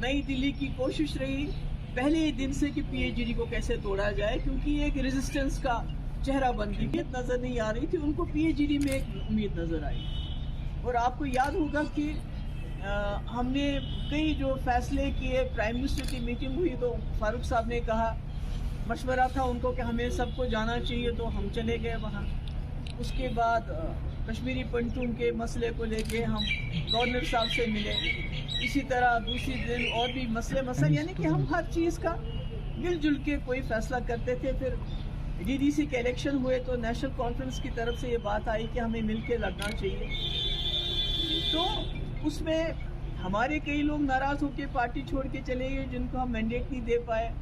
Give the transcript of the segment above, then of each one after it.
नई दिल्ली की कोशिश रही पहले ही दिन से कि पीएचडी को कैसे तोड़ा जाए, क्योंकि ये एक रेजिस्टेंस का चेहरा बन गई। नजर नहीं आ रही थी, उनको पीएचडी में एक उम्मीद नजर आई। और आपको याद होगा कि हमने कई जो फैसले किए, प्राइम मिनिस्टर की मीटिंग हुई तो फारूक साहब ने कहा, मशवरा था उनको कि हमें सबको जाना चाहिए, तो हम चले गए वहाँ। उसके बाद कश्मीरी पंटून के मसले को लेके हम गवर्नर साहब से मिले। इसी तरह दूसरी दिन और भी मसले यानी कि हम हर चीज़ का मिलजुल के कोई फैसला करते थे। फिर डीडीसी के इलेक्शन हुए तो नेशनल कॉन्फ्रेंस की तरफ से ये बात आई कि हमें मिल के लड़ना चाहिए। तो उसमें हमारे कई लोग नाराज़ होकर पार्टी छोड़ के चले गए, जिनको हम मैंडेट नहीं दे पाए।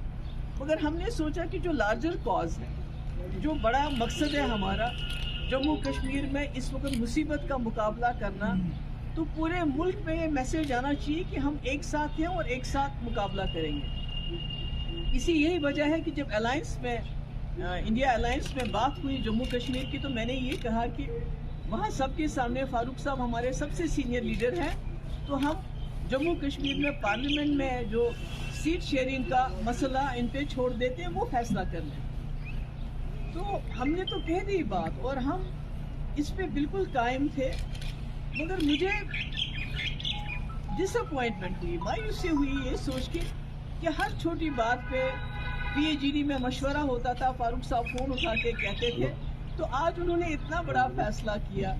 मगर हमने सोचा कि जो लार्जर कॉज है, जो बड़ा मकसद है हमारा जम्मू कश्मीर में इस वक्त मुसीबत का मुकाबला करना, तो पूरे मुल्क में ये मैसेज आना चाहिए कि हम एक साथ हैं और एक साथ मुकाबला करेंगे। इसी यही वजह है कि जब अलायंस में इंडिया अलायंस में बात हुई जम्मू कश्मीर की, तो मैंने ये कहा कि वहाँ सबके सामने फारूक साहब हमारे सबसे सीनियर लीडर हैं, तो हम जम्मू कश्मीर में पार्लियामेंट में जो सीट शेयरिंग का मसला इन पे छोड़ देते हैं, वो फैसला कर लें। तो हमने तो कह दी बात और हम इस पे बिल्कुल कायम थे। मगर मुझे डिसअपॉइंटमेंट हुई, मायूसी हुई ये सोच के कि हर छोटी बात पे पीएचडी में मशवरा होता था, फारूक साहब फ़ोन उठा के कहते थे। तो आज उन्होंने इतना बड़ा फैसला किया,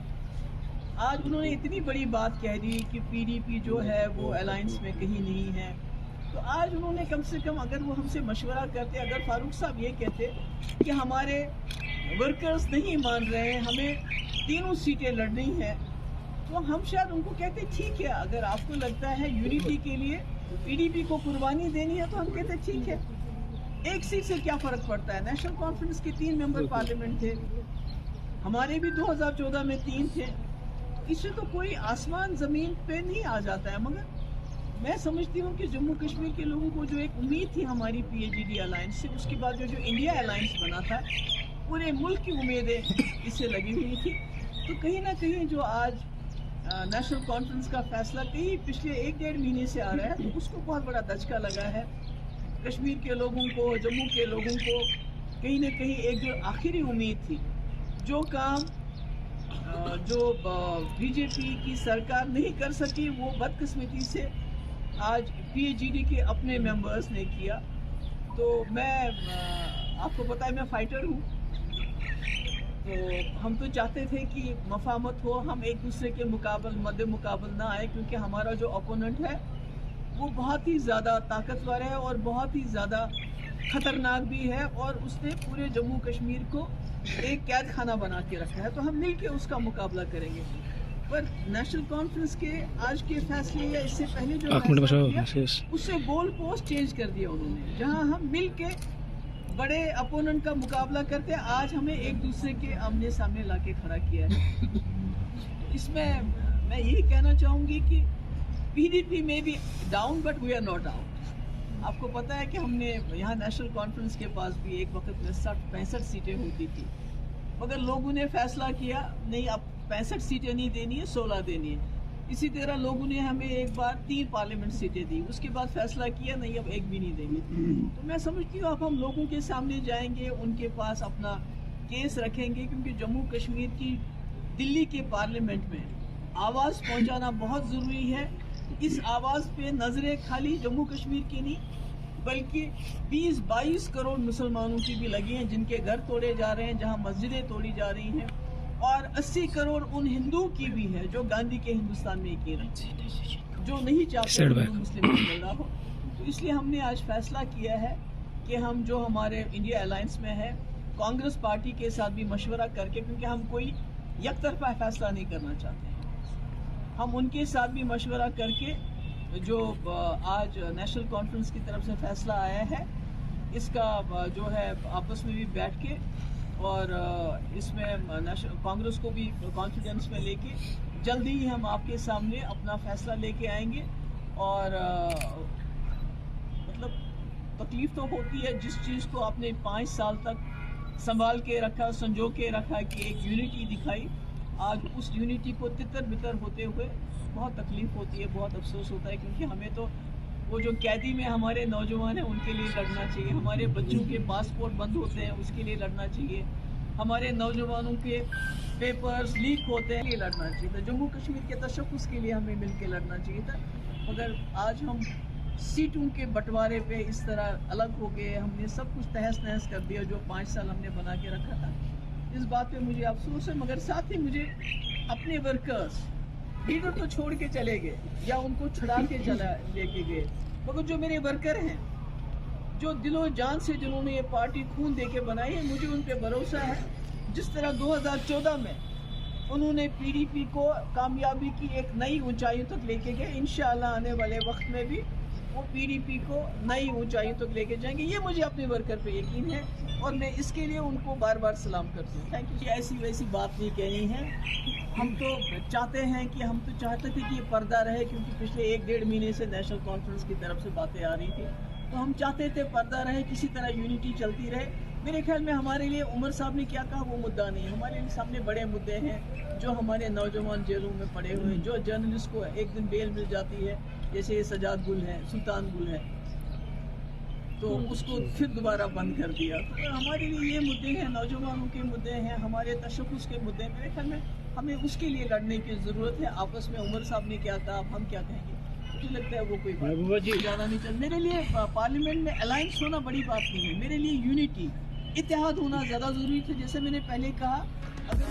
आज उन्होंने इतनी बड़ी बात कह दी कि पीडीपी जो है वो अलायंस में कहीं नहीं है। तो आज उन्होंने कम से कम अगर वो हमसे मशवरा करते, अगर फारूक साहब ये कहते कि हमारे वर्कर्स नहीं मान रहे हैं, हमें तीनों सीटें लड़नी है, तो हम शायद उनको कहते ठीक है, अगर आपको लगता है यूनिटी के लिए पीडीपी को कुर्बानी देनी है, तो हम कहते ठीक है, एक सीट से क्या फ़र्क पड़ता है। नेशनल कॉन्फ्रेंस के 3 मेंबर पार्लियामेंट थे, हमारे भी 2014 में 3 थे, इससे तो कोई आसमान ज़मीन पे नहीं आ जाता है। मगर मैं समझती हूँ कि जम्मू कश्मीर के लोगों को जो एक उम्मीद थी हमारी पीएचडी अलायंस से, उसके बाद जो इंडिया अलायंस बना था, पूरे मुल्क की उम्मीदें इससे लगी हुई थी। तो कहीं ना कहीं जो आज नेशनल कॉन्फ्रेंस का फैसला कहीं पिछले 1-1.5 महीने से आ रहा है, तो उसको बहुत बड़ा धचका लगा है। कश्मीर के लोगों को, जम्मू के लोगों को कहीं ना कहीं एक जो आखिरी उम्मीद थी, जो काम जो बीजेपी की सरकार नहीं कर सकी, वो बदकिस्मती से आज पीएचडी के अपने मेंबर्स ने किया। तो मैं आपको पता है मैं फाइटर हूँ, तो हम तो चाहते थे कि मफामत हो, हम एक दूसरे के मद्दे मुकाबल ना आए, क्योंकि हमारा जो अपोनेंट है वो बहुत ही ज़्यादा ताकतवर है और बहुत ही ज़्यादा ख़तरनाक भी है, और उसने पूरे जम्मू कश्मीर को एक कैद खाना बना के रखा है। तो हम मिल के उसका मुकाबला करेंगे। पर नेशनल कॉन्फ्रेंस के आज के फैसले या इससे पहले जो फैसला किया, उससे गोल पोस्ट चेंज कर दिया उन्होंने। जहां हम मिल के बड़े अपोनेंट का मुकाबला करते, आज हमें एक दूसरे के आमने सामने लाके खड़ा किया है। इसमें मैं यही कहना चाहूँगी कि पीडीपी में भी down, but we are not out. आपको पता है कि हमने यहाँ नेशनल कॉन्फ्रेंस के पास भी एक वक्त में 60-65 सीटें होती थी, मगर लोगों ने फैसला किया नहीं, अब 65 सीटें नहीं देनी है, 16 देनी है। इसी तरह लोगों ने हमें एक बार 3 पार्लियामेंट सीटें दी, उसके बाद फैसला किया नहीं, अब एक भी नहीं देंगे। तो मैं समझती हूँ अब हम लोगों के सामने जाएंगे, उनके पास अपना केस रखेंगे, क्योंकि जम्मू कश्मीर की दिल्ली के पार्लियामेंट में आवाज़ पहुँचाना बहुत ज़रूरी है। इस आवाज़ पे नज़रें खाली जम्मू कश्मीर की नहीं, बल्कि 20-22 करोड़ मुसलमानों की भी लगी हैं, जिनके घर तोड़े जा रहे हैं, जहां मस्जिदें तोड़ी जा रही हैं, और 80 करोड़ उन हिंदुओं की भी है जो गांधी के हिंदुस्तान में एक रहे, जो नहीं चाहते हिंदू मुस्लिम झगड़ा हो। तो इसलिए हमने आज फैसला किया है कि हम जो हमारे इंडिया अलायंस में है, कांग्रेस पार्टी के साथ भी मशवरा करके, क्योंकि हम कोई यकतरफा फैसला नहीं करना चाहते हैं, हम उनके साथ भी मशवरा करके जो आज नेशनल कॉन्फ्रेंस की तरफ से फैसला आया है, इसका जो है आपस में भी बैठ के, और इसमें कांग्रेस को भी कॉन्फिडेंस में लेके जल्दी ही हम आपके सामने अपना फैसला लेके आएंगे। और मतलब तकलीफ तो होती है, जिस चीज़ को आपने 5 साल तक संभाल के रखा, संजो के रखा, कि एक यूनिटी दिखाई, आज उस यूनिटी को तितर बितर होते हुए बहुत तकलीफ होती है, बहुत अफसोस होता है, क्योंकि हमें तो वो जो कैदी में हमारे नौजवान हैं उनके लिए लड़ना चाहिए, हमारे बच्चों के पासपोर्ट बंद होते हैं उसके लिए लड़ना चाहिए, हमारे नौजवानों के पेपर्स लीक होते हैं लिए लड़ना चाहिए था, जम्मू कश्मीर के तशक्कुस के लिए हमें मिल के लड़ना चाहिए था। मगर आज हम सीटों के बंटवारे पे इस तरह अलग हो गए, हमने सब कुछ तहस नहस कर दिया जो 5 साल हमने बना के रखा था। इस बात पे मुझे अफसोस है, मगर साथ ही मुझे अपने वर्कर्स लीडर तो छोड़ के चले गए या उनको छुड़ा के चला लेके गए, मगर जो मेरे वर्कर हैं जो दिलो जान से जिन्होंने ये पार्टी खून दे के बनाई है, मुझे उन पर भरोसा है। जिस तरह 2014 में उन्होंने पीडीपी को कामयाबी की एक नई ऊंचाइयों तक लेके गए, इंशाअल्लाह आने वाले वक्त में भी वो पीडीपी को नई ऊंचाइयों तक लेके जाएंगे, ये मुझे अपने वर्कर पे यकीन है और मैं इसके लिए उनको बार बार सलाम करती हूँ। Thank you. ऐसी वैसी बात नहीं कहनी है, हम तो चाहते हैं कि हम तो चाहते थे कि ये पर्दा रहे, क्योंकि पिछले 1-1.5 महीने से नेशनल कॉन्फ्रेंस की तरफ से बातें आ रही थी, तो हम चाहते थे पर्दा रहे, किसी तरह यूनिटी चलती रहे। मेरे ख्याल में हमारे लिए उमर साहब ने क्या कहा वो मुद्दा नहीं है, हमारे सामने बड़े मुद्दे हैं, जो हमारे नौजवान जेलों में पड़े हुए हैं, जो जर्नलिस्ट को एक दिन बेल मिल जाती है, जैसे ये सजाद गुल है, सुल्तान गुल है, तो उसको फिर दोबारा बंद कर दिया। तो हमारे लिए ये मुद्दे हैं, नौजवानों के मुद्दे हैं, हमारे तशक्कुस के मुद्दे हैं। मेरे ख्याल में हमें उसके लिए लड़ने की ज़रूरत है। आपस में उमर साहब ने क्या कहा, अब हम क्या कहेंगे, मुझे लगता है वो कोई बात ज़्यादा नहीं चल। मेरे लिए पार्लियामेंट में अलायंस होना बड़ी बात नहीं है, मेरे लिए यूनिटी, इत्तेहाद होना ज़्यादा ज़रूरी था। जैसे मैंने पहले कहा, अगर